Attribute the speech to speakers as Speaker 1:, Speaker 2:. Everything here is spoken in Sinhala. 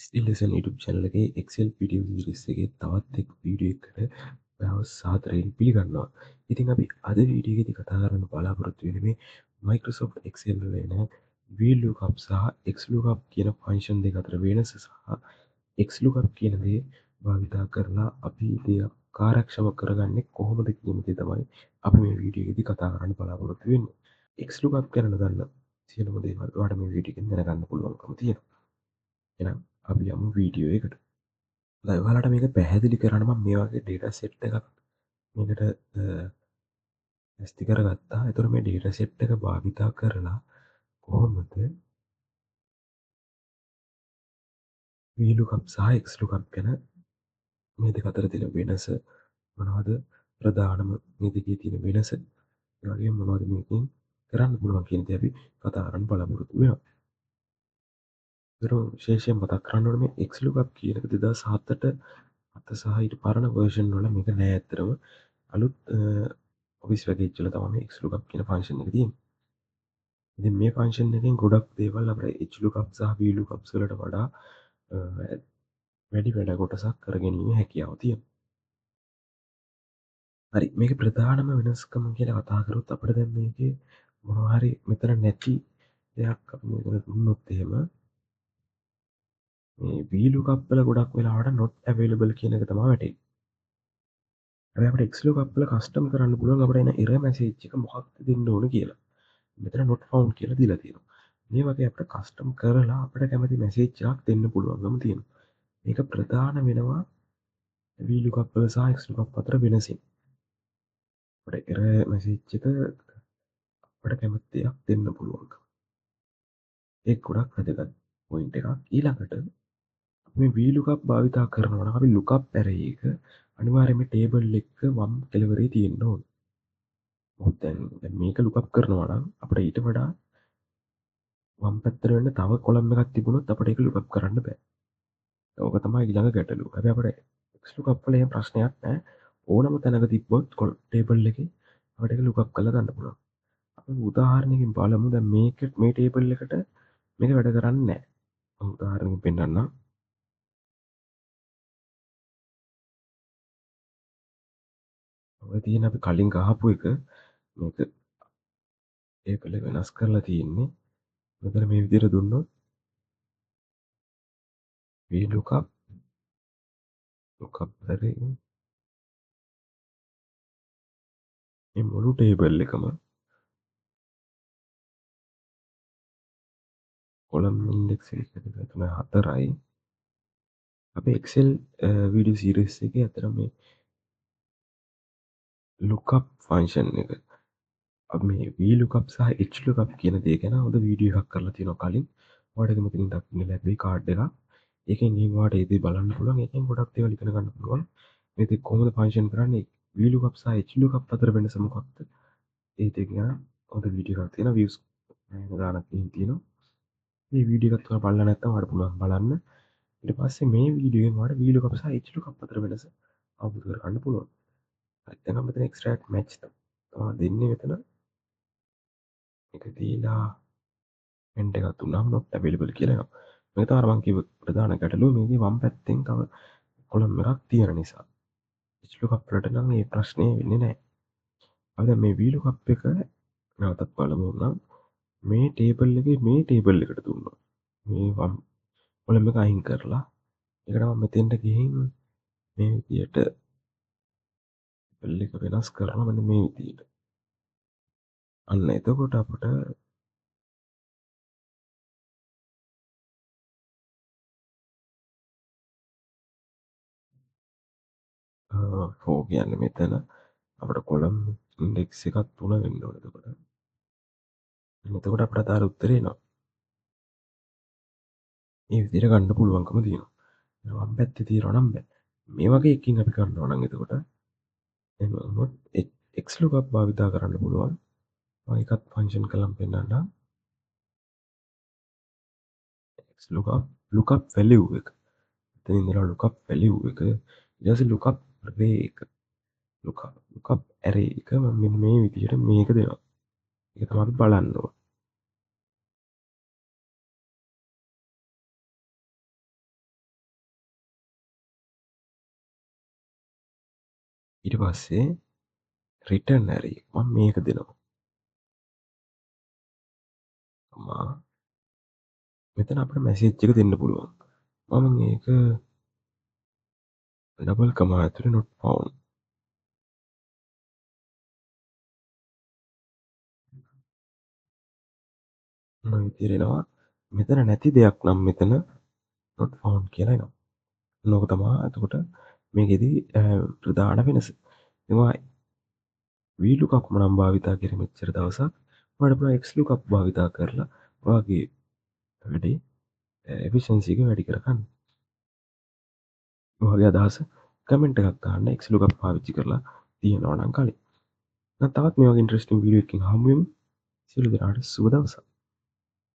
Speaker 1: ස්ටිල් ලෙසන් YouTube channel එකේ Excel video series එකේ තවත් එක් වීඩියෝ එකකට ඔයාව සාදරයෙන් පිළිගන්නවා. ඉතින් අපි අද වීඩියෝ එකේදී කතා කරන්න බලාපොරොත්තු වෙන්නේ මේ Microsoft Excel වල එන VLOOKUP සහ XLOOKUP කියන ෆන්ක්ෂන් දෙක අතර වෙනස සහ XLOOKUP කියන දේ භාවිතා කරලා අපි දේ කාර්යක්ෂම කරගන්නේ කොහොමද කියන දේ තමයි අපි මේ වීඩියෝ එකේදී කතා කරන්න බලාපොරොත්තු වෙන්නේ. XLOOKUP ගැන දන්න සියලුම දේවල් ඔයාලට මේ වීඩියෝ එකෙන් දැනගන්න පුළුවන්කම තියෙනවා. එහෙනම් අපි යමු වීඩියෝ එකට. හොඳයි ඔයාලට මේක පැහැදිලි කරන්න මම මේ වගේ ඩේටා සෙට් එකක් මේකට ඇස්ති කරගත්තා. එතකොට මේ ඩේටා සෙට් එක භාවිතා කරලා කොහොමද VLOOKUP සහ XLOOKUP ගැන මේ දෙක අතර තියෙන වෙනස මොනවද ප්‍රධානම මේ දෙකේ තියෙන වෙනස ඒ වගේම මොනවද මේකෙන් කරන්න පුළුවන් කියන දේ අපි කතා කරන්න බලාපොරොත්තු වෙනවා. විශේෂයෙන් මතක් කරන්න ඕනේ මේ XLOOKUP කියන එක 2007ට අත සහ ඊට පරණ වර්ෂන් වල මේක නෑ ඇත්තටම අලුත් ඔෆිස් පැකේජ් වල තමයි මේ XLOOKUP කියන ෆන්ක්ෂන් එක තියෙන්නේ. ඉතින් මේ ෆන්ක්ෂන් එකෙන් ගොඩක් දේවල් අපිට HLOOKUP සහ VLOOKUPs වලට වඩා වැඩි වැඩ කොටසක් කරගැනීමේ හැකියාව තියෙනවා. හරි මේකේ ප්‍රධානම වෙනස්කම කියලා කතා කරොත් අපිට දැන් මේකේ මොනවා හරි මෙතන නැති දෙයක් අපි මේකට දුන්නොත් එහෙම මේ VLOOKUP වල ගොඩක් වෙලාවට not available කියන එක තමයි වැටෙන්නේ. හැබැයි අපිට XLOOKUP වල කස්ටම් කරන්න පුළුවන් අපිට එන error message එක මොකක්ද දෙන්න ඕන කියලා. මෙතන not found කියලා දීලා තියෙනවා. මේ වගේ අපිට කස්ටම් කරලා අපිට කැමති මැසේජ් එකක් දෙන්න පුළුවන්කම තියෙනවා. මේක ප්‍රධාන වෙනවා VLOOKUP වල සහ XLOOKUP අතර වෙනසින්. අපිට error message එක අපිට කැමති දෙයක් දෙන්න පුළුවන්කම. ඒක ගොඩක් වැදගත් පොයින්ට් එකක්. ඊළඟට මේ VLOOKUP භාවිතා කරනවා නම් අපි lookup array එක අනිවාර්යයෙන්ම ටේබල් එක වම් කෙළවරේ තියෙන්න ඕන. මොකද දැන් මේක lookup කරනවා නම් අපිට ඊට වඩා වම් පැත්තට වෙන්න තව කොලම් එකක් තිබුණොත් අපිට ඒක lookup කරන්න බෑ. ඕක තමයි ඊළඟ ගැටලුව. හැබැයි අපිට XLOOKUP වල එහෙම ප්‍රශ්නයක් නැහැ. ඕනම තැනක තිබ්බොත් ටේබල් එකේ අපිට ඒක lookup කරලා ගන්න පුළුවන්. අපි උදාහරණයකින් බලමු දැන් මේ ටේබල් එකට මේක වැඩ කරන්නේ නැහැ. මම උදාහරණයකින් පෙන්නන්නම්. ඔය තියෙන අපි කලින් ගහපු එක මේක ටේබල් එක වෙනස් කරලා තියෙන්නේ. මෙතන මේ විදිහට දුන්නොත් VLOOKUP lookup array මේ මුළු ටේබල් එකම කොලම් ඉන්ඩෙක්ස් එක 1 2 3 4යි අපේ Excel වීඩියෝ සීරීස් එකේ අතර මේ lookup ෆන්ක්ෂන් එක අපි මේ VLOOKUP සහ HLOOKUP කියන දේ ගැන හොඳ වීඩියෝ එකක් කරලා තියෙනවා කලින්. ඔයාලට ඒක මෙතනින් දකින්න ලැබෙයි කාඩ් එකක්. ඒකෙන් ගිහින් ඔයාලට ඒ දේ බලන්න පුළුවන්. ඒකෙන් ගොඩක් දේවල් ඉගෙන ගන්න පුළුවන්. මේ දේ කොහොමද ෆන්ක්ෂන් කරන්නේ? VLOOKUP සහ HLOOKUP අතර වෙනස මොකක්ද? ඒ දෙක ගැන හොඳ වීඩියෝ එකක් තියෙනවා. views ගානක් තියෙනවා. මේ වීඩියෝ එකත් ඔයාලා බලලා නැත්නම් ඔයාලට පුළුවන් බලන්න. ඊට පස්සේ මේ වීඩියෝ එකෙන් ඔයාලට VLOOKUP සහ HLOOKUP අතර වෙනස අවබෝධ කරගන්න පුළුවන්. හරි දැන් මම මෙතන extract match තමයි දෙන්නේ මෙතන. මේක දීලා එන්ටර් එකක් දුන්නාම not available කියලා එනවා. මේක තමයි මම කිව්ව ප්‍රධාන ගැටලුව. මේකේ වම් පැත්තෙන් තව කොලම් එකක් තියෙන නිසා. HLOOKUP වලට නම් මේ ප්‍රශ්නේ වෙන්නේ නැහැ. අපි දැන් මේ VLOOKUP එක නැවතත් බලමු නම් මේ ටේබල් එකේ මේ ටේබල් එකට දුන්නොත් මේ වම් කොලම් එක අයින් කරලා ඒකට මම මෙතෙන්ට ගිහින් මේ විදියට ටේබල් එක වෙනස් කරනවා මෙන්න මේ විදියට. අන්න එතකොට අපිට ෆෝ කියන්නේ මෙතන අපිට කොලම් ඉන්ඩෙක්ස් එකක් 3 වෙන්න ඕනේ එතකොට. එතකොට අපිට අදාළ උත්තරේ එනවා. මේ විදිහට ගන්න පුළුවන්කම තියෙනවා. වම් පැත්තේ තියනවා නම් බෑ. මේ වගේ එකකින් අපි කරනවා නම් එතකොට එහෙම වුණොත් XLOOKUP භාවිතා කරන්න පුළුවන්. මම එකත් ෆන්ක්ෂන් කරලා පෙන්නන්නම්. XLOOKUP lookup value එක. එතන ඉඳලා lookup value එක ඊට පස්සේ lookup array එක. lookup array එක මම මෙන්න මේ විදිහට මේක දෙනවා. ඒක තමයි අපි බලන්න ඕන. ඊට පස්සේ රිටර්න් ඇරේ මම මේක දෙනවා. මා මෙතන අපිට මැසේජ් එක දෙන්න පුළුවන්. මම මේක ඩබල් කමා ඇතුලේ not found මොන විදියට එනවා. මෙතන නැති දෙයක් නම් මෙතන not found කියලා එනවා. ඕක තමයි එතකොට මේකෙදි ප්‍රධාන වෙනස. ඒවා VLOOKUP නම් භාවිතා කරේ මෙච්චර දවසක්. ඔයාලට පුළුවන් XLOOKUP භාවිතා කරලා ඔයාගේ වැඩේ efficiency එක වැඩි කරගන්න. ඔයාගේ අදහස කමෙන්ට් එකක් දාන්න XLOOKUP පාවිච්චි කරලා තියෙනවා නම් කලින්. තවත් මේ වගේ ඉන්ට්‍රස්ටිං වීඩියෝ එකකින් හමු වෙමු. සියලු දෙනාට සුබ දවසක්.